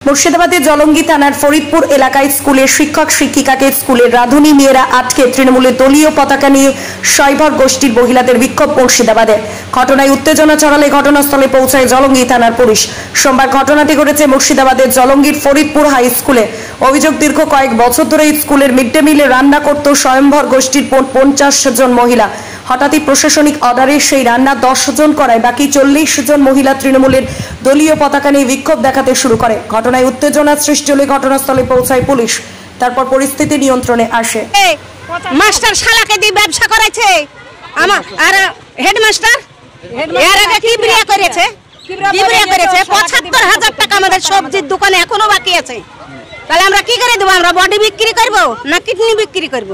মুর্শিদাবাদের জলঙ্গি থানার ফরিদপুর এলাকায় স্কুলের শিক্ষক শিক্ষিকাকে স্কুলের রাঁধুনি মেয়েরা আটকে তৃণমূলের দলীয় পতাকা নিয়ে শৈবর গোষ্ঠীর মহিলাদের বিক্ষোভ মুর্শিদাবাদে। ঘটনায় উত্তেজনা ছড়ালে ঘটনাস্থলে পৌঁছায় জলঙ্গি থানার পুলিশ। সোমবার ঘটনাটি ঘটেছে মুর্শিদাবাদের জলঙ্গির ফরিদপুর হাই স্কুলে। অভিযোগ, দীর্ঘ কয়েক বছর ধরে স্কুলের মিড ডে মিলে রান্না করত স্বয়ম্ভর গোষ্ঠীর 50 জন মহিলা। হঠাৎই প্রশাসনিক অর্ডারে সেই রান্না 10 জন করায় বাকি 40 জন মহিলা তৃণমূলের দলীয় পতাকা নিয়ে বিক্ষোভ দেখাতে শুরু করে। ঘটনায় উত্তেজনা সৃষ্টি হলে ঘটনাস্থলে পৌঁছায় পুলিশ। তারপর পরিস্থিতি নিয়ন্ত্রণে আসে। মাস্টার শালাকে দিয়ে ব্যবসা করেছে আর হেডমাস্টার এর আগে কি বিক্রি করেছে 75,000 টাকা আমাদের সবজির দোকানে এখনো বাকি আছে। তাহলে আমরা কি করে দেবো? আমরা বডি বিক্রি করব না কিডনি বিক্রি করব?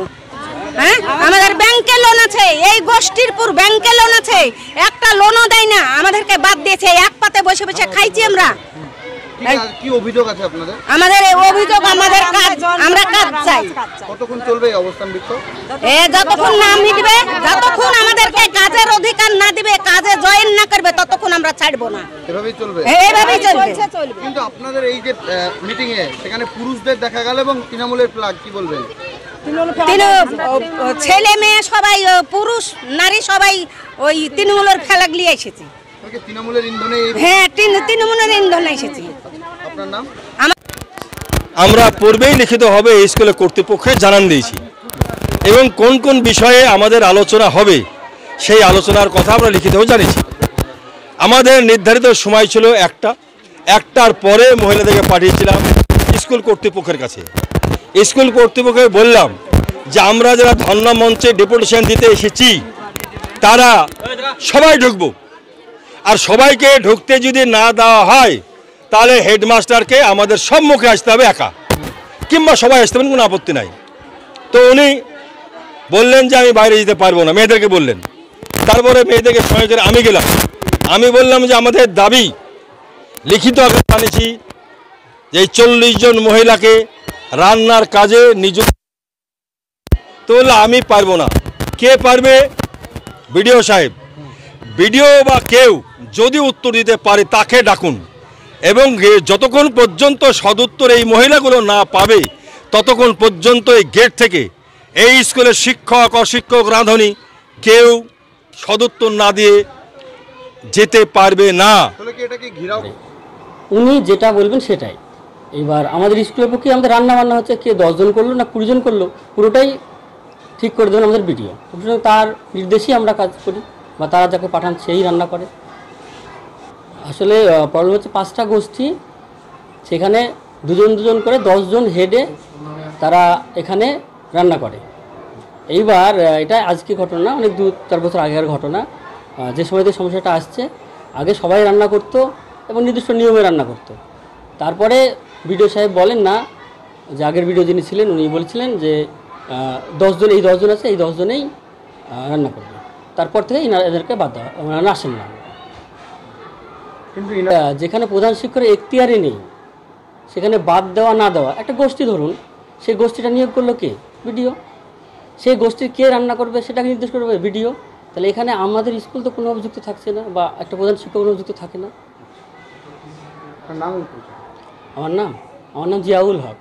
হ্যাঁ, আমাদের ব্যাংকে লোন আছে, এই গোষ্ঠীর পুর ব্যাংকে লোন আছে, একটা লোনও দেয় না, আমাদেরকে বাদ দিয়েছে। এক পাতে বসে বসে খাইছি আমরা। কি অভিযোগ আছে আপনাদের? আমাদের এই অভিযোগ, আমাদের কাজ, আমরা কাজ চাই। কতক্ষণ চলবে এই অবস্থান বিক্ষোভ? যতক্ষণ না মিটবে, যতক্ষণ আমাদেরকে কাজের অধিকার না দিবে, কাজে জয়েন না করবে, ততক্ষণ আমরা ছাড়বো না। এভাবেই চলবে? এইভাবেই চলবে। কিন্তু আপনাদের এই যে মিটিং এ সেখানে পুরুষদের দেখা গেল এবং তৃণমূলের ফ্ল্যাগ, কি বলবেন? ছেলে মেয়ে সবাই, পুরুষ নারী সবাই ওই তৃণমূলের ফ্ল্যাগ নিয়ে এসেছে। তৃণমূলের ইন্ধনে? হ্যাঁ, তৃণমূলের ইন্ধনে এসেছি। আপনার নাম? আমরা পূর্বেই লিখিতভাবে এই স্কুলের কর্তৃপক্ষকে জানান দিয়েছি এবং কোন কোন বিষয়ে আমাদের আলোচনা হবে সেই আলোচনার কথা আমরা লিখিতভাবে জানিয়েছি। আমাদের নির্ধারিত সময় ছিল একটার পরে মহিলাদেরকে পাঠিয়েছিলাম স্কুল কর্তৃপক্ষের কাছে। স্কুল কর্তৃপক্ষকে বললাম যে আমরা যারা ধর্ণা মঞ্চে ডেপুটেশন দিতে এসেছি তারা সবাই ঢুকবো, আর সবাইকে ঢুকতে যদি না দেওয়া হয় তাহলে হেডমাস্টারকে আমাদের সম্মুখে আসতে হবে একা, কিংবা সবাই আসতে পারেন, কোনো আপত্তি নাই। তো উনি বললেন যে আমি বাইরে যেতে পারবো না, মেয়েদেরকে বললেন। তারপরে মেয়েদেরকে সঙ্গে করে আমি গেলাম। আমি বললাম যে আমাদের দাবি লিখিত আকারে জানিয়েছি যে 40 জন মহিলাকে রান্নার কাজে নিযুক্ত। তো বললো আমি পারবো না। কে পারবে? বিডিও সাহেব। বিডিও বা কেউ যদি উত্তর দিতে পারে তাকে ডাকুন, এবং যতক্ষণ পর্যন্ত সদুত্তর এই মহিলাগুলো না পাবে ততক্ষণ পর্যন্ত এই গেট থেকে এই স্কুলের শিক্ষক অশিক্ষক রাঁধুনি কেউ সদুত্তর না দিয়ে যেতে পারবে না। উনি যেটা বলবেন সেটাই। এবার আমাদের স্কুলের পক্ষে আমাদের রান্না বান্না হচ্ছে, কে 10 জন করলো না 20 জন করলো, পুরোটাই ঠিক করে দেবেন আমাদের বিডিও। তার নির্দেশেই আমরা কাজ করি, বা তারা যাকে পাঠান সেই রান্না করে। আসলে প্রবলেম হচ্ছে 5টা গোষ্ঠী, সেখানে 2 করে 10 জন হেডে তারা এখানে রান্না করে। এইবার এটা আজকে ঘটনা, অনেক 2-4 বছর আগের ঘটনা। যে সময়তে সমস্যাটা আসছে, আগে সবাই রান্না করতো এবং নির্দিষ্ট নিয়মে রান্না করতো। তারপরে বিডিও সাহেব বলেন না, যে আগের বিডিও যিনি ছিলেন উনি বলেছিলেন যে 10 জন, এই 10 জন আছে, এই 10 জনেই রান্না করবে। তারপর থেকে এদেরকে বাদ দেওয়া, ওনারা আসেন না। কিন্তু যেখানে প্রধান শিক্ষকের এখতিয়ারে নেই, সেখানে বাদ দেওয়া না দেওয়া, একটা গোষ্ঠী ধরুন, সেই গোষ্ঠীটা নিয়োগ করলো কে? বিডিও। সেই গোষ্ঠীর কে রান্না করবে সেটাকে নির্দেশ করবে বিডিও। তাহলে এখানে আমাদের স্কুল তো কোনো অভিযুক্ত থাকছে না, বা একটা প্রধান শিক্ষক কোনো অভিযুক্ত থাকে না। আমার নাম জিয়াউল হক।